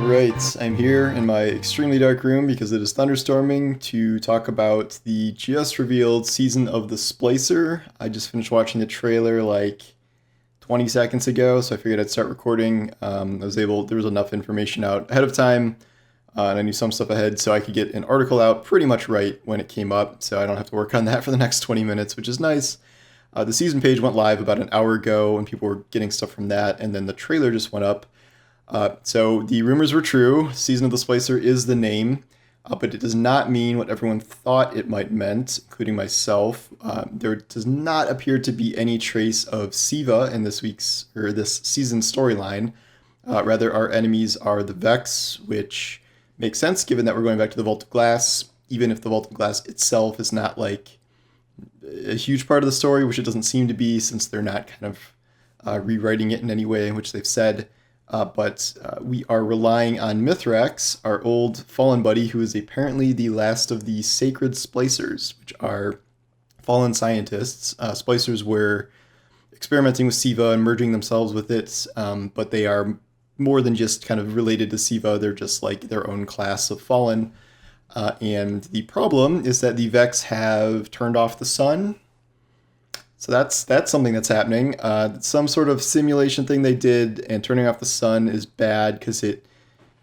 Right, I'm here in my extremely dark room because it is thunderstorming to talk about the just revealed season of the Splicer. I just finished watching the trailer like 20 seconds ago, so I figured I'd start recording. There was enough information out ahead of time, and I knew some stuff ahead, so I could get an article out pretty much right when it came up, so I don't have to work on that for the next 20 minutes, which is nice. The season page went live about an hour ago, and people were getting stuff from that, and then the trailer just went up. So the rumors were true. Season of the Splicer is the name, but it does not mean what everyone thought it might meant, including myself. There does not appear to be any trace of SIVA in this season's storyline. Rather, our enemies are the Vex, which makes sense given that we're going back to the Vault of Glass. Even if the Vault of Glass itself is not like a huge part of the story, which it doesn't seem to be, since they're not kind of rewriting it in any way, which they've said. But we are relying on Mithrax, our old fallen buddy, who is apparently the last of the sacred Splicers, which are fallen scientists. Splicers were experimenting with SIVA and merging themselves with it, but they are more than just kind of related to SIVA. They're just like their own class of fallen. And the problem is that the Vex have turned off the sun. So that's something that's happening. Some sort of simulation thing they did, and turning off the sun is bad because it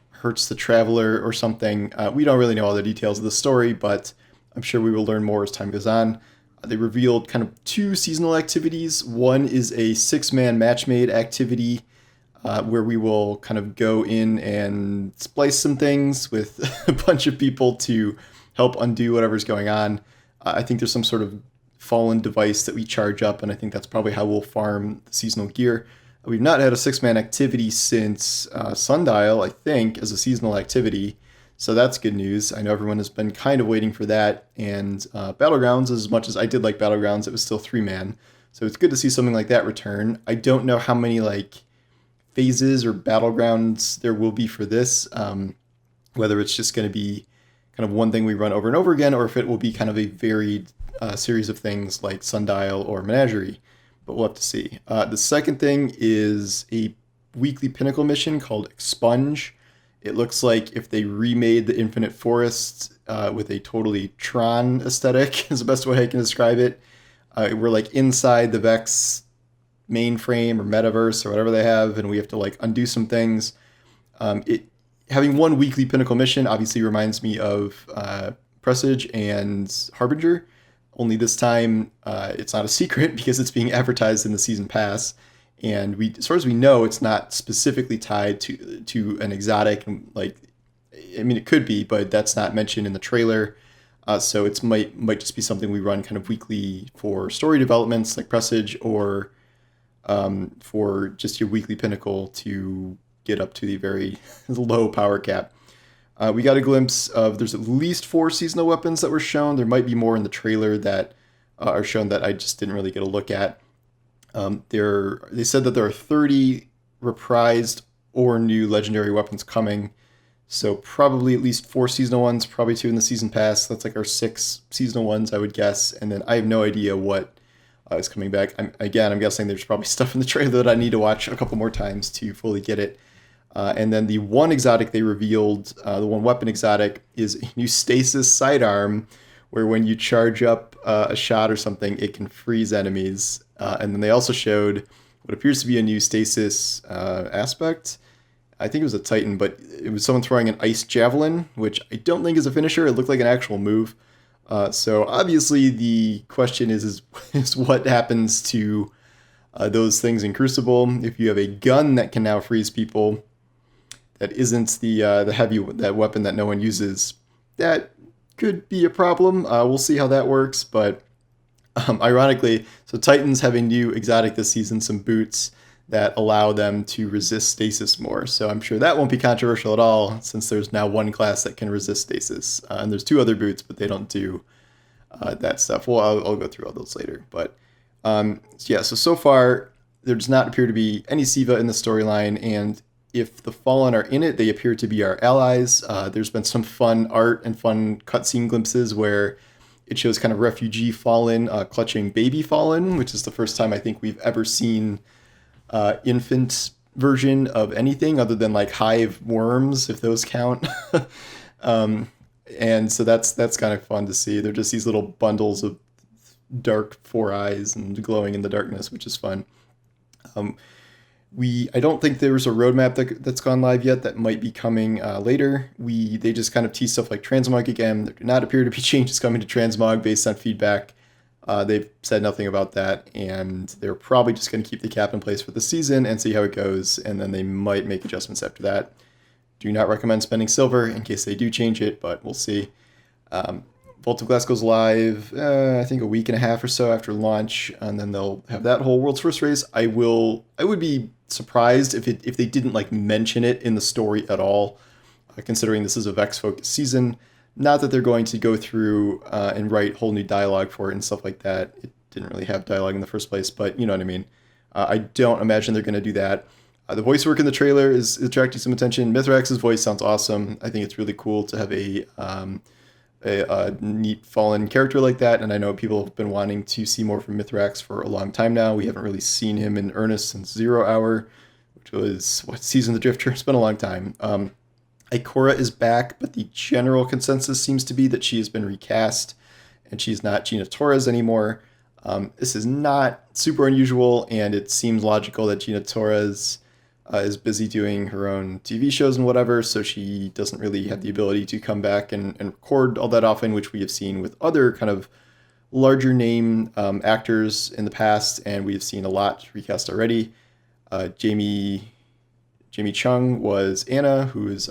hurts the traveler or something. We don't really know all the details of the story, but I'm sure we will learn more as time goes on. They revealed kind of two seasonal activities. One is a 6-man match-made activity where we will kind of go in and splice some things with a bunch of people to help undo whatever's going on. I think there's some sort of fallen device that we charge up, and I think that's probably how we'll farm the seasonal gear. We've not had a 6-man activity since Sundial, I think, as a seasonal activity, so that's good news. I know everyone has been kind of waiting for that, and Battlegrounds, as much as I did like Battlegrounds, it was still 3-man, so it's good to see something like that return. I don't know how many like phases or Battlegrounds there will be for this, whether it's just going to be kind of one thing we run over and over again, or if it will be kind of a varied series of things like Sundial or Menagerie, but we'll have to see. The second thing is a weekly pinnacle mission called Expunge. It looks like if they remade the Infinite Forest with a totally Tron aesthetic is the best way I can describe it. We're like inside the Vex mainframe or metaverse or whatever they have, and we have to like undo some things. Having one weekly pinnacle mission obviously reminds me of Presage and Harbinger. Only this time, it's not a secret because it's being advertised in the season pass, and as far as we know, it's not specifically tied to an exotic. Like, I mean, it could be, but that's not mentioned in the trailer. So it might just be something we run kind of weekly for story developments like Presage, or for just your weekly pinnacle to get up to the very low power cap. We got a glimpse of, there's at least 4 seasonal weapons that were shown. There might be more in the trailer that are shown that I just didn't really get a look at. They said that there are 30 reprised or new legendary weapons coming. So probably at least 4 seasonal ones, probably 2 in the season pass. That's like our 6 seasonal ones, I would guess. And then I have no idea what is coming back. I'm guessing there's probably stuff in the trailer that I need to watch a couple more times to fully get it. And then the one exotic they revealed, the one weapon exotic, is a new stasis sidearm, where when you charge up a shot or something, it can freeze enemies. And then they also showed what appears to be a new stasis aspect. I think it was a Titan, but it was someone throwing an ice javelin, which I don't think is a finisher. It looked like an actual move. So obviously the question is what happens to those things in Crucible if you have a gun that can now freeze people. That isn't the that weapon that no one uses. That could be a problem. We'll see how that works. But ironically, so Titans have a new exotic this season, some boots that allow them to resist stasis more. So I'm sure that won't be controversial at all, since there's now one class that can resist stasis. And there's 2 other boots, but they don't do that stuff. Well, I'll go through all those later. But yeah, so far, there does not appear to be any SIVA in the storyline, and if the Fallen are in it, they appear to be our allies. There's been some fun art and fun cutscene glimpses where it shows kind of refugee Fallen clutching baby Fallen, which is the first time I think we've ever seen infant version of anything other than like hive worms, if those count. um, and so that's kind of fun to see. They're just these little bundles of dark four eyes and glowing in the darkness, which is fun. Um, I don't think there's a roadmap that's gone live yet. That might be coming later. They just kind of tease stuff like transmog again. There do not appear to be changes coming to transmog based on feedback. They've said nothing about that, and they're probably just going to keep the cap in place for the season and see how it goes, and then they might make adjustments after that. Do not recommend spending silver in case they do change it, but we'll see. Vault of Glass goes live, I think a week and a half or so after launch, and then they'll have that whole World's First race. I would be surprised if they didn't like mention it in the story at all, considering this is a Vex focused season. Not that they're going to go through and write whole new dialogue for it and stuff like that. It didn't really have dialogue in the first place, but you know what I mean. I don't imagine they're going to do that. The voice work in the trailer is attracting some attention. Mithrax's voice sounds awesome. I think it's really cool to have a neat fallen character like that, and I know people have been wanting to see more from Mithrax for a long time now. We haven't really seen him in earnest since 0 Hour, which was Season of the Drifter. It's been a long time. Ikora is back, but the general consensus seems to be that she has been recast and she's not Gina Torres anymore. This is not super unusual, and it seems logical that Gina Torres is busy doing her own TV shows and whatever, so she doesn't really have the ability to come back and record all that often, which we have seen with other kind of larger name actors in the past, and we've seen a lot recast already. Jamie Chung was Anna, who was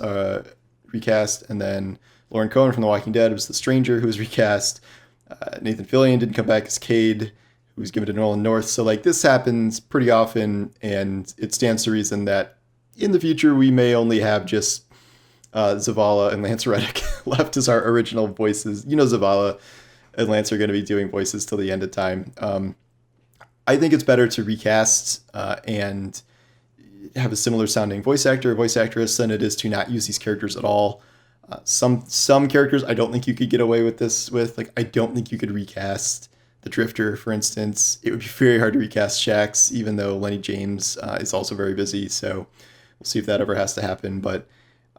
recast, and then Lauren Cohen from The Walking Dead was the Stranger, who was recast. Nathan Fillion didn't come back as Cade, who was given to Nolan North. So like this happens pretty often, and it stands to reason that in the future we may only have just Zavala and Lance Reddick left as our original voices. You know, Zavala and Lance are going to be doing voices till the end of time. I think it's better to recast and have a similar sounding voice actor or voice actress than it is to not use these characters at all. Some characters I don't think you could get away with this with. Like, I don't think you could recast the Drifter, for instance. It would be very hard to recast Shax, even though Lenny James is also very busy. So we'll see if that ever has to happen. But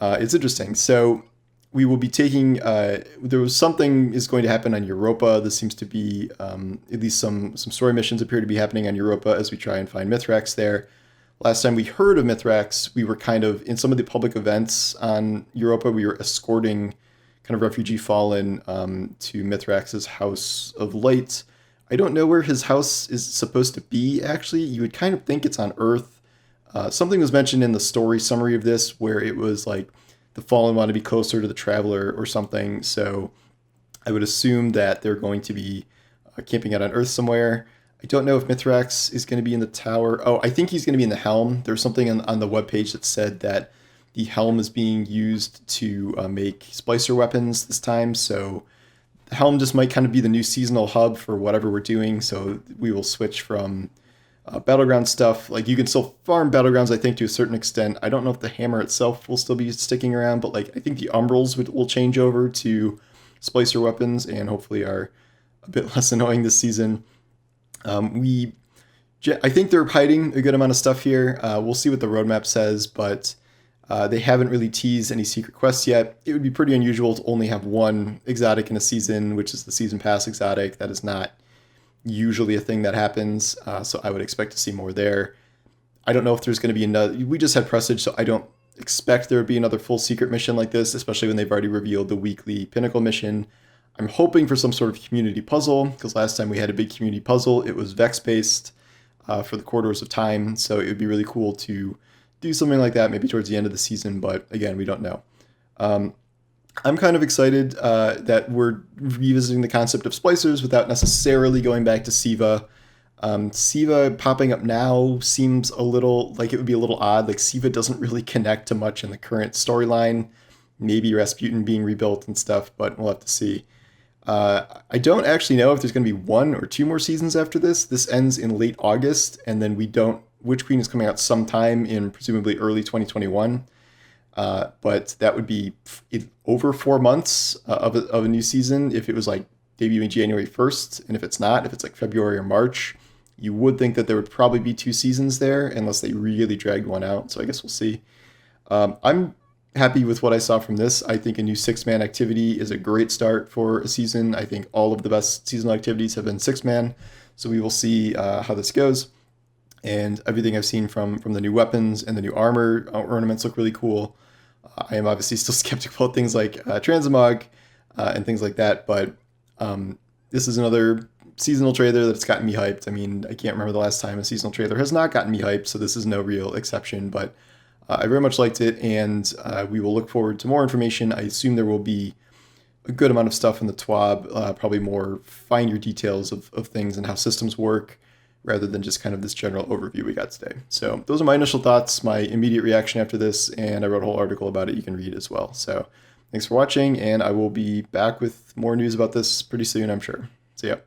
it's interesting. So we will be taking, there was something is going to happen on Europa. This seems to be, at least some story missions appear to be happening on Europa as we try and find Mithrax there. Last time we heard of Mithrax, we were kind of, in some of the public events on Europa, we were escorting kind of refugee fallen to Mithrax's House of Light. I don't know where his house is supposed to be, actually. You would kind of think it's on Earth. Something was mentioned in the story summary of this where it was like the Fallen want to be closer to the Traveler or something. So I would assume that they're going to be camping out on Earth somewhere. I don't know if Mithrax is going to be in the tower. Oh, I think he's going to be in the helm. There's something on the webpage that said that the helm is being used to make Splicer weapons this time. So the helm just might kind of be the new seasonal hub for whatever we're doing. So we will switch from Battleground stuff. Like, you can still farm Battlegrounds, I think, to a certain extent. I don't know if the hammer itself will still be sticking around, but like I think the Umbrals will change over to Splicer weapons and hopefully are a bit less annoying this season. I think they're hiding a good amount of stuff here. We'll see what the roadmap says, but they haven't really teased any secret quests yet. It would be pretty unusual to only have one exotic in a season, which is the season pass exotic. That is not usually a thing that happens, so I would expect to see more there. I don't know if there's going to be another. We just had Presage, so I don't expect there would be another full secret mission like this, especially when they've already revealed the weekly Pinnacle mission. I'm hoping for some sort of community puzzle, because last time we had a big community puzzle, it was Vex-based for the Corridors of Time, so it would be really cool to do something like that maybe towards the end of the season, but again, we don't know. I'm kind of excited that we're revisiting the concept of Splicers without necessarily going back to SIVA. SIVA popping up now seems a little like it would be a little odd. Like, SIVA doesn't really connect to much in the current storyline. Maybe Rasputin being rebuilt and stuff, but we'll have to see. I don't actually know if there's going to be 1 or 2 more seasons after this. This ends in late August, and then Witch Queen is coming out sometime in presumably early 2021. But that would be over 4 months of a new season if it was like debuting January 1st. And if it's not, if it's like February or March, You would think that there would probably be 2 seasons there unless they really dragged one out. So I guess we'll see. I'm happy with what I saw from this. I think a new 6-man activity is a great start for a season. I think all of the best seasonal activities have been 6-man. So we will see how this goes. And everything I've seen from the new weapons and the new armor ornaments look really cool. I am obviously still skeptical of things like Transmog and things like that, but this is another seasonal trailer that's gotten me hyped. I mean, I can't remember the last time a seasonal trailer has not gotten me hyped, so this is no real exception, but I very much liked it, and we will look forward to more information. I assume there will be a good amount of stuff in the TWAB, probably more finer details of things and how systems work, rather than just kind of this general overview we got today. So those are my initial thoughts, my immediate reaction after this, and I wrote a whole article about it you can read as well. So thanks for watching, and I will be back with more news about this pretty soon, I'm sure. See ya.